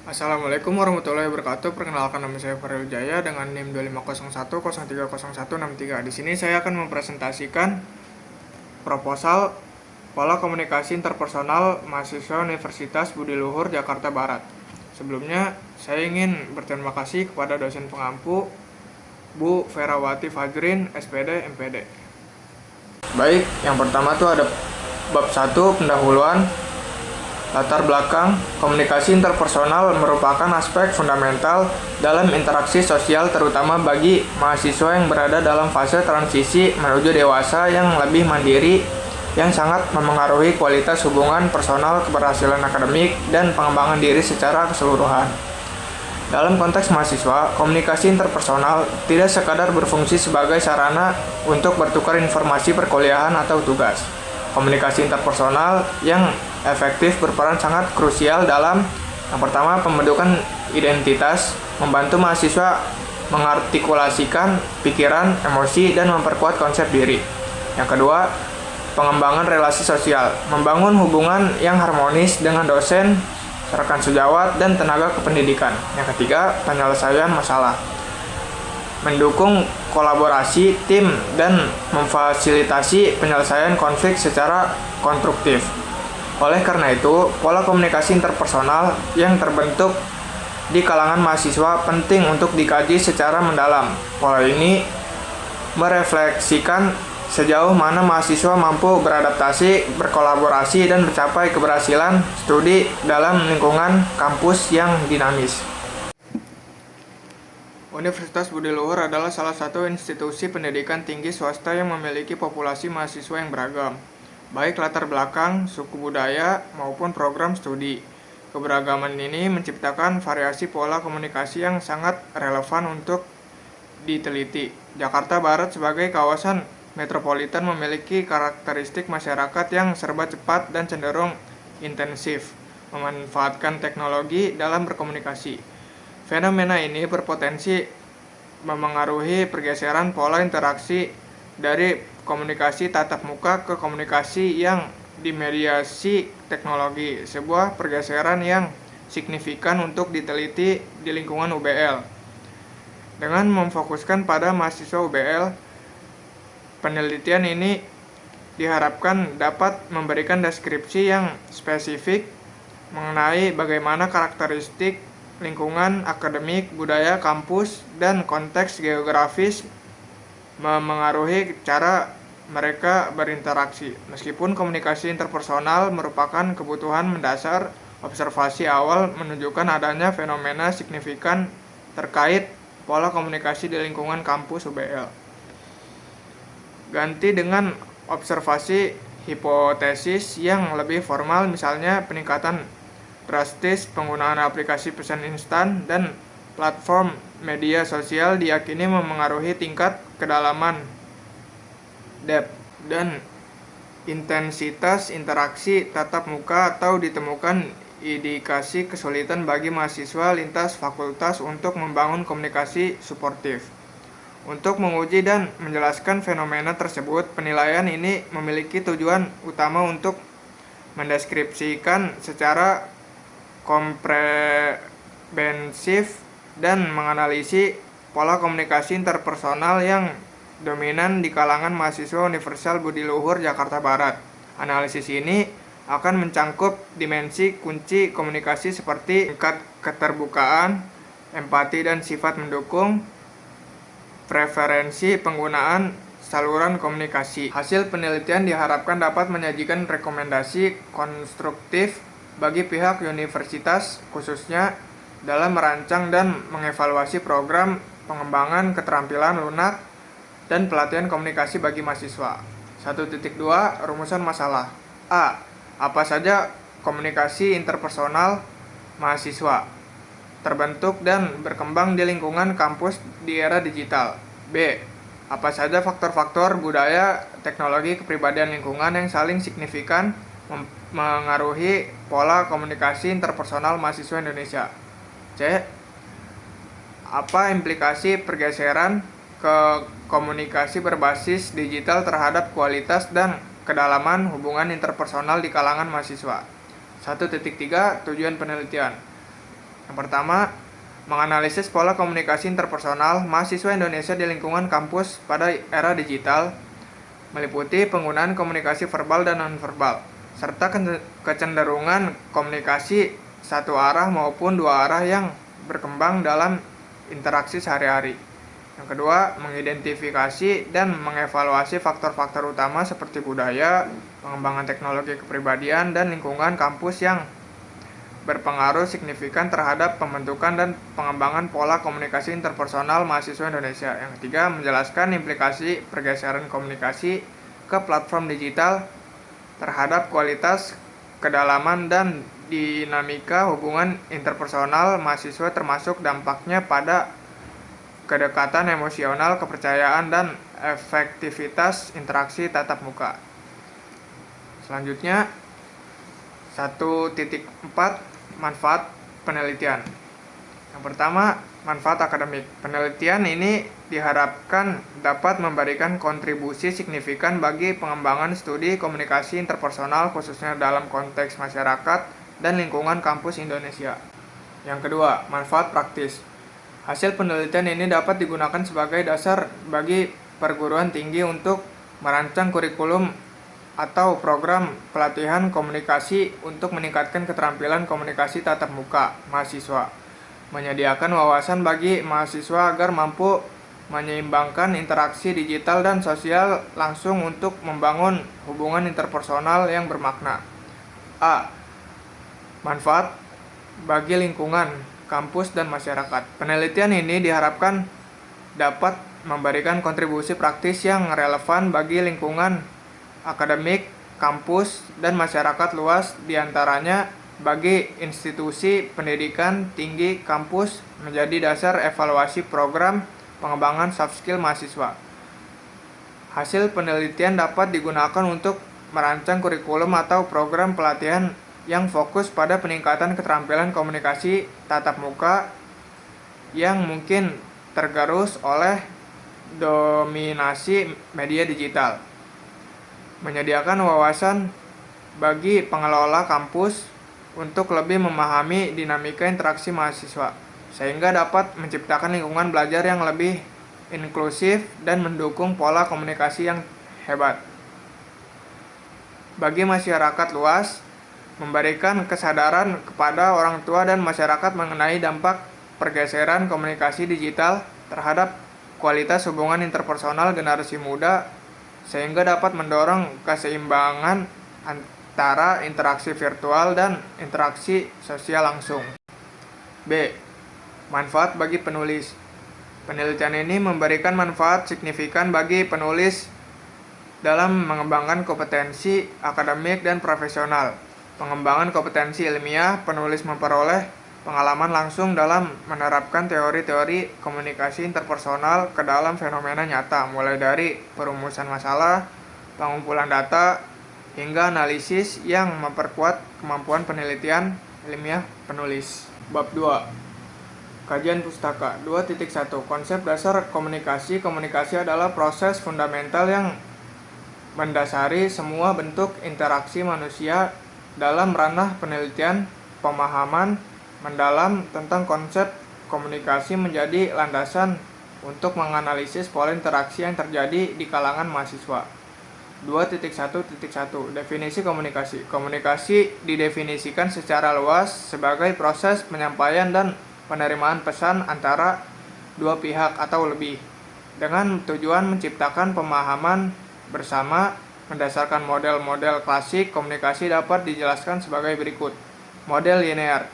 Assalamualaikum warahmatullahi wabarakatuh. Perkenalkan, nama saya Farel Jaya dengan NIM 2501030163. Di sini saya akan mempresentasikan proposal pola komunikasi interpersonal mahasiswa Universitas Budi Luhur Jakarta Barat. Sebelumnya, saya ingin berterima kasih kepada dosen pengampu Bu Ferawati Fajrin, SPD, MPD. Baik, yang pertama tuh ada bab 1 pendahuluan. Latar belakang, komunikasi interpersonal merupakan aspek fundamental dalam interaksi sosial terutama bagi mahasiswa yang berada dalam fase transisi menuju dewasa yang lebih mandiri, yang sangat memengaruhi kualitas hubungan personal, keberhasilan akademik, dan pengembangan diri secara keseluruhan. Dalam konteks mahasiswa, komunikasi interpersonal tidak sekadar berfungsi sebagai sarana untuk bertukar informasi perkuliahan atau tugas. Komunikasi interpersonal yang efektif berperan sangat krusial dalam yang pertama, pembentukan identitas, membantu mahasiswa mengartikulasikan pikiran, emosi, dan memperkuat konsep diri. Yang kedua, pengembangan relasi sosial, membangun hubungan yang harmonis dengan dosen, rekan sejawat, dan tenaga kependidikan. Yang ketiga, penyelesaian masalah, mendukung kolaborasi tim dan memfasilitasi penyelesaian konflik secara konstruktif. Oleh karena itu, pola komunikasi interpersonal yang terbentuk di kalangan mahasiswa penting untuk dikaji secara mendalam. Pola ini merefleksikan sejauh mana mahasiswa mampu beradaptasi, berkolaborasi, dan mencapai keberhasilan studi dalam lingkungan kampus yang dinamis. Universitas Budi Luhur adalah salah satu institusi pendidikan tinggi swasta yang memiliki populasi mahasiswa yang beragam, baik latar belakang, suku budaya, maupun program studi. Keberagaman ini menciptakan variasi pola komunikasi yang sangat relevan untuk diteliti. Jakarta Barat sebagai kawasan metropolitan memiliki karakteristik masyarakat yang serba cepat dan cenderung intensif, memanfaatkan teknologi dalam berkomunikasi. Fenomena ini berpotensi memengaruhi pergeseran pola interaksi dari komunikasi tatap muka ke komunikasi yang dimediasi teknologi, sebuah pergeseran yang signifikan untuk diteliti di lingkungan UBL. Dengan memfokuskan pada mahasiswa UBL, penelitian ini diharapkan dapat memberikan deskripsi yang spesifik mengenai bagaimana karakteristik lingkungan akademik, budaya, kampus, dan konteks geografis memengaruhi cara mereka berinteraksi. Meskipun komunikasi interpersonal merupakan kebutuhan mendasar, observasi awal menunjukkan adanya fenomena signifikan terkait pola komunikasi di lingkungan kampus UBL. Ganti dengan observasi hipotesis yang lebih formal, misalnya peningkatan drastis penggunaan aplikasi pesan instan dan platform media sosial diyakini memengaruhi tingkat kedalaman, depth, dan intensitas interaksi tatap muka, atau ditemukan indikasi kesulitan bagi mahasiswa lintas fakultas untuk membangun komunikasi suportif. Untuk menguji dan menjelaskan fenomena tersebut, penilaian ini memiliki tujuan utama untuk mendeskripsikan secara komprehensif dan menganalisis pola komunikasi interpersonal yang dominan di kalangan mahasiswa Universitas Budi Luhur Jakarta Barat. Analisis ini akan mencangkup dimensi kunci komunikasi seperti tingkat keterbukaan, empati dan sifat mendukung, preferensi penggunaan saluran komunikasi. Hasil penelitian diharapkan dapat menyajikan rekomendasi konstruktif bagi pihak universitas, khususnya dalam merancang dan mengevaluasi program pengembangan keterampilan lunak dan pelatihan komunikasi bagi mahasiswa. 1.2 Rumusan masalah. A. Apa saja komunikasi interpersonal mahasiswa terbentuk dan berkembang di lingkungan kampus di era digital? B. Apa saja faktor-faktor budaya, teknologi, kepribadian lingkungan yang saling signifikan mengaruhi pola komunikasi interpersonal mahasiswa Indonesia? C. Apa implikasi pergeseran ke komunikasi berbasis digital terhadap kualitas dan kedalaman hubungan interpersonal di kalangan mahasiswa? 1.3 Tujuan penelitian. Yang pertama, menganalisis pola komunikasi interpersonal mahasiswa Indonesia di lingkungan kampus pada era digital, meliputi penggunaan komunikasi verbal dan nonverbal, serta kecenderungan komunikasi satu arah maupun dua arah yang berkembang dalam interaksi sehari-hari. Yang kedua, mengidentifikasi dan mengevaluasi faktor-faktor utama seperti budaya, pengembangan teknologi kepribadian, dan lingkungan kampus yang berpengaruh signifikan terhadap pembentukan dan pengembangan pola komunikasi interpersonal mahasiswa Indonesia. Yang ketiga, menjelaskan implikasi pergeseran komunikasi ke platform digital terhadap kualitas, kedalaman, dan dinamika hubungan interpersonal mahasiswa, termasuk dampaknya pada kedekatan emosional, kepercayaan, dan efektivitas interaksi tatap muka. Selanjutnya, 1.4 manfaat penelitian. Yang pertama, manfaat akademik. Penelitian ini diharapkan dapat memberikan kontribusi signifikan bagi pengembangan studi komunikasi interpersonal, khususnya dalam konteks masyarakat dan lingkungan kampus Indonesia. Yang kedua, manfaat praktis. Hasil penelitian ini dapat digunakan sebagai dasar bagi perguruan tinggi untuk merancang kurikulum atau program pelatihan komunikasi untuk meningkatkan keterampilan komunikasi tatap muka mahasiswa, menyediakan wawasan bagi mahasiswa agar mampu menyeimbangkan interaksi digital dan sosial langsung untuk membangun hubungan interpersonal yang bermakna. A. Manfaat bagi lingkungan, kampus, dan masyarakat. Penelitian ini diharapkan dapat memberikan kontribusi praktis yang relevan bagi lingkungan akademik, kampus, dan masyarakat luas, diantaranya bagi institusi pendidikan tinggi kampus menjadi dasar evaluasi program pengembangan soft skill mahasiswa. Hasil penelitian dapat digunakan untuk merancang kurikulum atau program pelatihan yang fokus pada peningkatan keterampilan komunikasi tatap muka yang mungkin tergerus oleh dominasi media digital. Menyediakan wawasan bagi pengelola kampus untuk lebih memahami dinamika interaksi mahasiswa, sehingga dapat menciptakan lingkungan belajar yang lebih inklusif dan mendukung pola komunikasi yang hebat. Bagi masyarakat luas, memberikan kesadaran kepada orang tua dan masyarakat mengenai dampak pergeseran komunikasi digital terhadap kualitas hubungan interpersonal generasi muda, sehingga dapat mendorong keseimbangan antara interaksi virtual dan interaksi sosial langsung. B. Manfaat bagi penulis. Penelitian ini memberikan manfaat signifikan bagi penulis dalam mengembangkan kompetensi akademik dan profesional. Pengembangan kompetensi ilmiah, penulis memperoleh pengalaman langsung dalam menerapkan teori-teori komunikasi interpersonal ke dalam fenomena nyata, mulai dari perumusan masalah, pengumpulan data, hingga analisis yang memperkuat kemampuan penelitian ilmiah penulis. Bab 2. Kajian pustaka. 2.1. Konsep dasar komunikasi. Komunikasi adalah proses fundamental yang mendasari semua bentuk interaksi manusia. Dalam ranah penelitian, pemahaman mendalam tentang konsep komunikasi menjadi landasan untuk menganalisis pola interaksi yang terjadi di kalangan mahasiswa. 2.1.1 Definisi komunikasi. Komunikasi didefinisikan secara luas sebagai proses penyampaian dan penerimaan pesan antara dua pihak atau lebih, dengan tujuan menciptakan pemahaman bersama. Berdasarkan model-model klasik, komunikasi dapat dijelaskan sebagai berikut. Model linear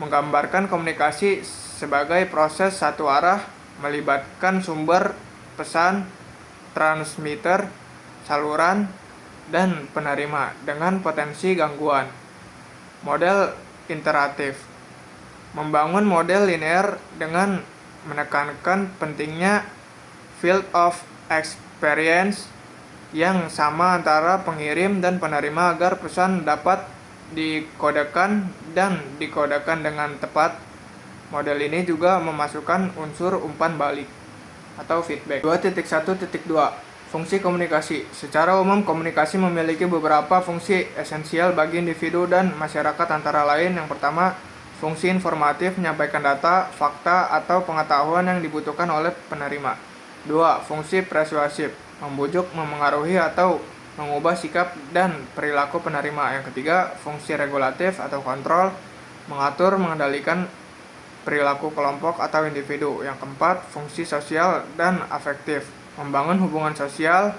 menggambarkan komunikasi sebagai proses satu arah melibatkan sumber pesan, transmitter, saluran, dan penerima dengan potensi gangguan. Model iteratif membangun model linear dengan menekankan pentingnya field of experience yang sama antara pengirim dan penerima agar pesan dapat dikodekan dan dikodekan dengan tepat. Model ini juga memasukkan unsur umpan balik atau feedback. 2.1.2 Fungsi komunikasi. Secara umum, komunikasi memiliki beberapa fungsi esensial bagi individu dan masyarakat, antara lain yang pertama, Fungsi informatif menyampaikan data, fakta, atau pengetahuan yang dibutuhkan oleh penerima. 2. Fungsi persuasif, membujuk, memengaruhi, atau mengubah sikap dan perilaku penerima. Yang ketiga, fungsi regulatif atau kontrol, mengatur, mengendalikan perilaku kelompok atau individu. Yang keempat, fungsi sosial dan afektif, membangun hubungan sosial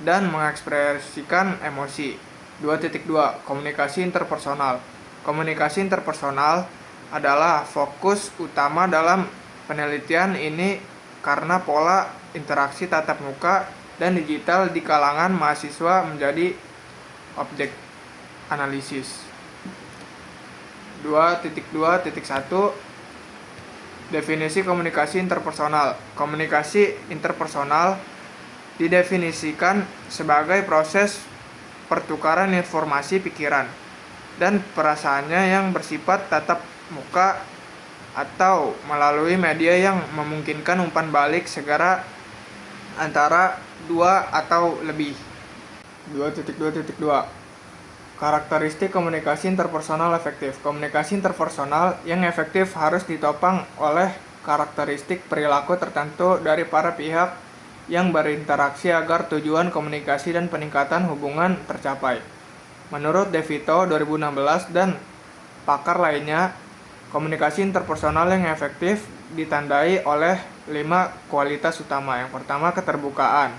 dan mengekspresikan emosi. 2.2 Komunikasi interpersonal. Komunikasi interpersonal adalah fokus utama dalam penelitian ini karena pola interaksi tatap muka dan digital di kalangan mahasiswa menjadi objek analisis. 2.2.1 Definisi komunikasi interpersonal. Komunikasi interpersonal didefinisikan sebagai proses pertukaran informasi, pikiran, dan perasaannya yang bersifat tatap muka atau melalui media yang memungkinkan umpan balik segera antara dua atau lebih. 2.2.2 Karakteristik komunikasi interpersonal efektif. Komunikasi interpersonal yang efektif harus ditopang oleh karakteristik perilaku tertentu dari para pihak yang berinteraksi agar tujuan komunikasi dan peningkatan hubungan tercapai. Menurut DeVito 2016 dan pakar lainnya, komunikasi interpersonal yang efektif ditandai oleh 5 kualitas utama. Yang pertama, keterbukaan.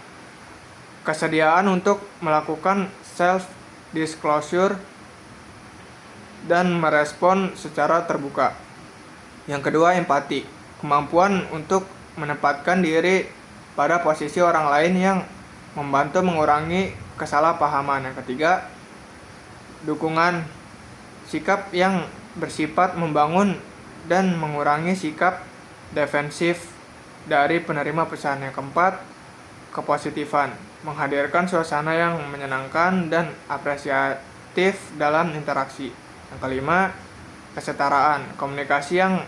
Kesediaan untuk melakukan self-disclosure dan merespon secara terbuka. Yang kedua, empati. Kemampuan untuk menempatkan diri pada posisi orang lain yang membantu mengurangi kesalahpahaman. Yang ketiga, dukungan. Sikap yang bersifat membangun dan mengurangi sikap defensif dari penerima pesan. Yang keempat, kepositifan. Menghadirkan suasana yang menyenangkan dan apresiatif dalam interaksi. Yang kelima, kesetaraan. Komunikasi yang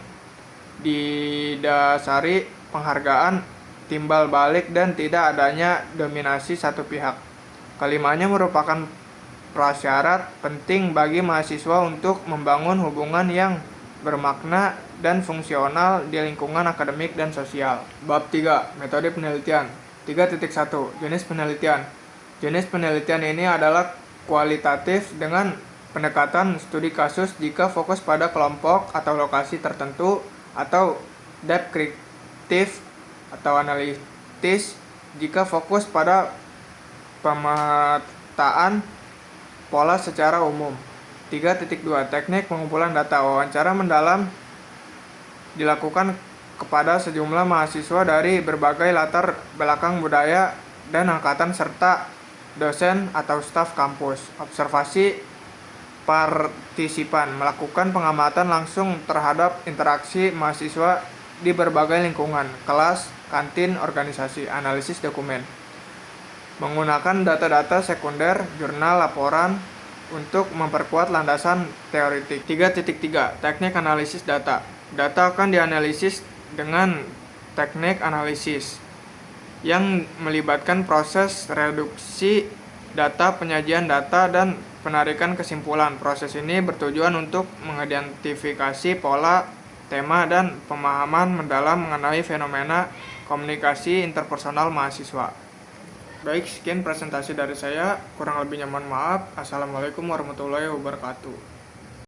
didasari penghargaan, timbal balik, dan tidak adanya dominasi satu pihak. Kelimanya merupakan prasyarat penting bagi mahasiswa untuk membangun hubungan yang bermakna dan fungsional di lingkungan akademik dan sosial. Bab 3. Metode penelitian. 3.1 Jenis penelitian. Jenis penelitian ini adalah kualitatif dengan pendekatan studi kasus jika fokus pada kelompok atau lokasi tertentu, atau deskriptif atau analitis jika fokus pada pemetaan pola secara umum. 3.2 Teknik pengumpulan data. Wawancara mendalam dilakukan kepada sejumlah mahasiswa dari berbagai latar belakang budaya dan angkatan serta dosen atau staf kampus. Observasi partisipan. Melakukan pengamatan langsung terhadap interaksi mahasiswa di berbagai lingkungan, kelas, kantin, organisasi. Analisis dokumen. Menggunakan data-data sekunder, jurnal, laporan untuk memperkuat landasan teoretik. 3.3 Teknik analisis data. Data akan dianalisis dengan teknik analisis yang melibatkan proses reduksi data, penyajian data, dan penarikan kesimpulan. Proses ini bertujuan untuk mengidentifikasi pola, tema, dan pemahaman mendalam mengenai fenomena komunikasi interpersonal mahasiswa. Baik, sekian presentasi dari saya. Kurang lebihnya mohon maaf. Assalamualaikum warahmatullahi wabarakatuh.